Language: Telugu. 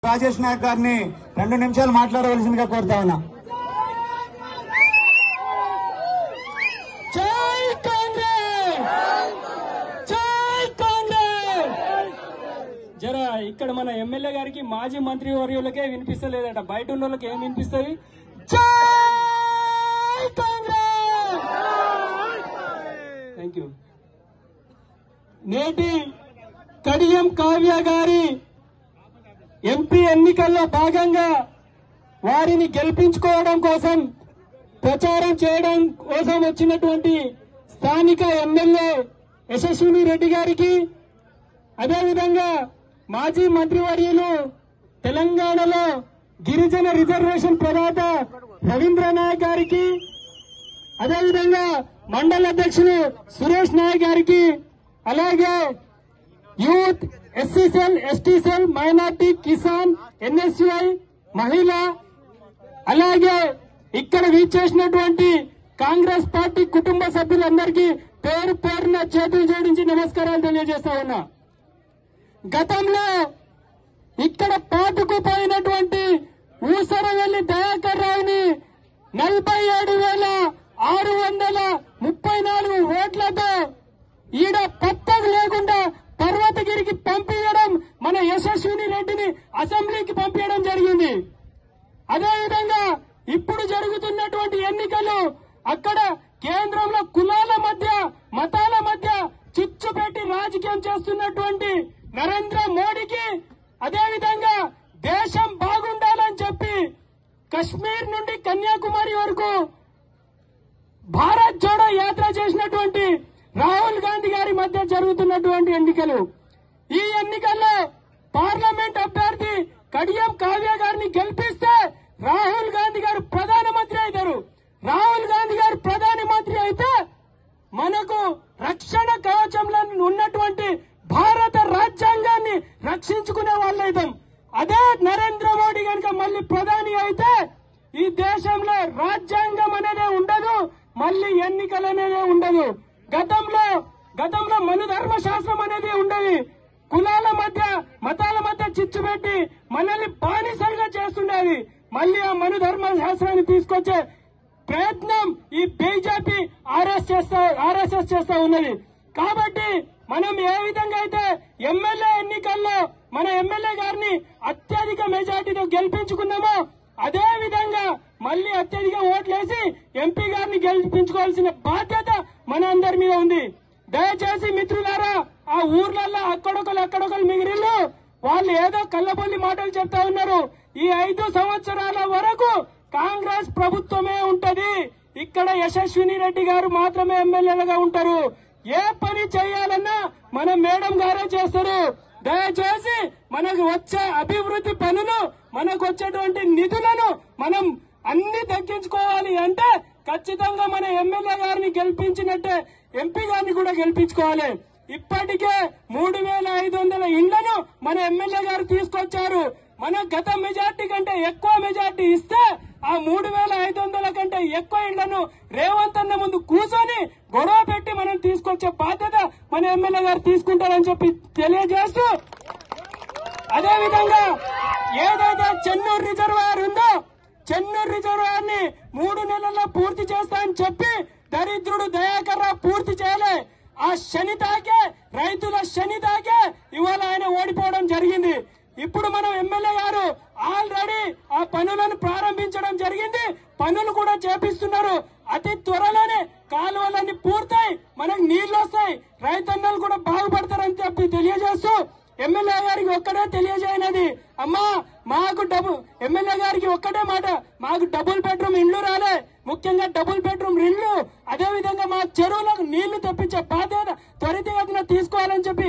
రాజేష్ నాయక్ గారిని 2 నిమిషాలు మాట్లాడవలసిందిగా కోరుతా ఉన్నా. జై కాంగ్రెస్, జై కాంగ్రెస్. జరా ఇక్కడ మన ఎమ్మెల్యే గారికి మాజీ మంత్రి వర్యులకే వినిపిస్తలేదట, బయట ఉన్న వాళ్ళకి ఏం వినిపిస్తుంది? జై కాంగ్రెస్. Thank you. నేటి కడియం కావ్య గారి ఎంపీ ఎన్నికల్లో భాగంగా వారిని గెలిపించుకోవడం కోసం ప్రచారం చేయడం కోసం వచ్చినటువంటి స్థానిక ఎమ్మెల్యే యశస్విని రెడ్డి గారికి, అదేవిధంగా మాజీ మంత్రివర్యులు తెలంగాణలో గిరిజన రిజర్వేషన్ ప్రదాత రవీంద్ర నాయక్ గారికి, అదేవిధంగా మండల అధ్యక్షులు సురేష్ నాయక్ గారికి, అలాగే youth, SC cell, ST cell, minority, Kisan, NSUI, మహిళ, అలాగే ఇక్కడ వీచేసినటువంటి కాంగ్రెస్ పార్టీ కుటుంబ సభ్యులందరికీ పేరు పేరున చేతులు జోడించి నమస్కారాలు తెలియజేస్తా ఉన్నా. గతంలో ఇక్కడ పాతుకుపోయినటువంటి ఊసరవెల్లి దయాకర్ రావుని 47,634 ఓట్లతో ఈడ పత్తకు లేకుండా పర్వతగిరికి పంపించడం, మన యశస్విని రెడ్డిని అసెంబ్లీకి పంపించడం జరిగింది. అదేవిధంగా ఇప్పుడు జరుగుతున్నటువంటి ఎన్నికలు అక్కడ కేంద్రంలో కులాల మధ్య, మతాల మధ్య చిచ్చు పెట్టి రాజకీయం చేస్తున్నటువంటి నరేంద్ర మోడీకి, అదేవిధంగా దేశం బాగుండాలని చెప్పి కశ్మీర్ నుండి కన్యాకుమారి వరకు భారత్ జోడో యాత్ర చేసినటువంటి రాహుల్ గాంధీ గారి మధ్య జరుగుతున్నటువంటి ఎన్నికలు. ఈ ఎన్నికల్లో పార్లమెంట్ అభ్యర్థి కడియం కావ్య గారిని గెలిపిస్తే రాహుల్ గాంధీ గారు ప్రధానమంత్రి అవుతారు. రాహుల్ గాంధీ గారు ప్రధానమంత్రి అయితే మనకు రక్షణ కవచంలో ఉన్నటువంటి భారత రాజ్యాంగాన్ని రక్షించుకునే వాళ్ళైతాం. అదే నరేంద్ర మోడీ కనుక మళ్ళీ ప్రధాని అయితే ఈ దేశంలో రాజ్యాంగం అనేదే ఉండదు, మళ్ళీ ఎన్నికలు అనేదే ఉండదు. గతంలో మను ధర్మశాస్త్రం అనేది ఉండేది. కులాల మధ్య, మతాల మధ్య చిచ్చు పెట్టి మనల్ని బానిసలుగా చేస్తుండేది. మళ్ళీ ఆ మను ధర్మశాస్త్రాన్ని తీసుకొచ్చే ప్రయత్నం ఈ బీజేపీ ఆర్ఎస్ఎస్ చేస్తా ఉన్నది. కాబట్టి మనం ఏ విధంగా అయితే ఎమ్మెల్యే ఎన్నికల్లో మన ఎమ్మెల్యే గారిని అత్యధిక మెజార్టీతో గెలిపించుకున్నామో, అదే విధంగా మళ్ళీ అత్యధిక ఓట్లేసి ఎంపీ గారిని గెలిపించుకోవాల్సిన బాధ్యత మన అందరి మీద ఉంది. దయచేసి మిత్రులారా, ఆ ఊర్లలో అక్కడొకరు మిగిలిళ్ళు వాళ్ళు ఏదో కళ్ళబొల్లి మాటలు చెప్తా ఉన్నారు. ఈ 5 సంవత్సరాల వరకు కాంగ్రెస్ ప్రభుత్వమే ఉంటది. ఇక్కడ యశస్విని రెడ్డి గారు మాత్రమే ఎమ్మెల్యేలుగా ఉంటారు. ఏ పని చేయాలన్నా మన మేడం గారే చేస్తారు. దయచేసి మనకు వచ్చే అభివృద్ధి పనులు, మనకు వచ్చేటువంటి నిధులను మనం అన్ని దక్కించుకోవాలి అంటే ఖచ్చితంగా మన ఎమ్మెల్యే గారిని గెలిపించినట్టే ఎంపీ గారిని కూడా గెలిపించుకోవాలి. ఇప్పటికే 3,500 ఇళ్లను మన ఎమ్మెల్యే గారు తీసుకొచ్చారు. మన గత మెజార్టీ కంటే ఎక్కువ మెజార్టీ ఇస్తే ఆ 3,500 కంటే ఎక్కువ ఇళ్లను రేవంత్ అన్న ముందు కూర్చొని గొడవ పెట్టి మనం తీసుకొచ్చే బాధ్యత మన ఎమ్మెల్యే గారు తీసుకుంటారని చెప్పి తెలియజేస్తూ, అదేవిధంగా ఏదైతే చెన్నూరు రిజర్వాయర్ ఉందో, చెన్నూరు రిజర్వాయర్ ని 3 నెలల్లో పూర్తి చేస్తా అని చెప్పి దరిద్రుడు దయాకర్ రావు పూర్తి చేయలే. ఆ శని తాకే, రైతుల శని తాకే ఇవాళ ఆయన ఓడిపోవడం జరిగింది. ఇప్పుడు మనం ఎమ్మెల్యే గారు ఆల్రెడీ ఆ పనులను ప్రారంభించడం జరిగింది. పనులు కూడా చేపిస్తున్నారు. అతి త్వరలోనే కాలువలన్నీ పూర్తయి మనకు నీళ్లు వస్తాయి, రైతన్నలు కూడా బాగుపడతారని చెప్పి తెలియజేస్తూ, ఎమ్మెల్యే గారికి ఒక్కడే తెలియజేయనది, అమ్మా మాకు ఎమ్మెల్యే గారికి ఒక్కటే మాట, మాకు డబుల్ బెడ్రూమ్ ఇండ్లు రాలే, ముఖ్యంగా డబుల్ బెడ్రూమ్ ఇండ్లు, అదేవిధంగా మా చెరువులకు నీళ్లు తెప్పించే బాధ్యత త్వరితగతిన తీసుకోవాలని చెప్పి